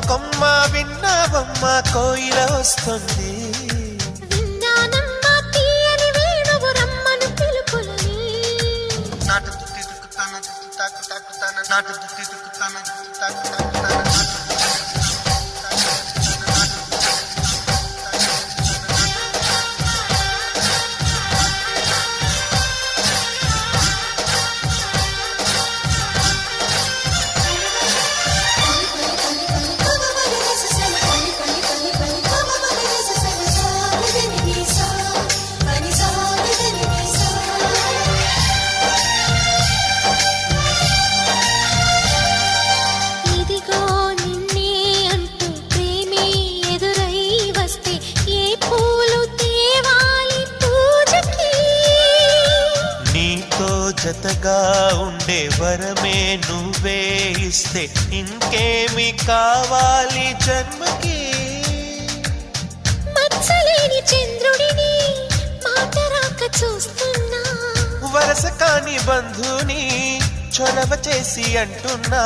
కొమ్మ విన్నావమ్మ కోయిల వస్తుంది. నాటు దుత్తి దుక్కుతాను తాకు తాకుతాను నాటు దుత్తి దుక్కుతాను తాకు తాకుతాను. జతగా ఉండే వరమే నువ్వే ఇస్తే ఇంకేమి కావాలి జన్మకి. మచ్చలేని చంద్రుడిని మాట రాక చూస్తున్నా, వరస కాని బంధుని చొరవ చేసి అంటున్నా,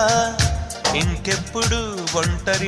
ఇంకెప్పుడు ఒంటరి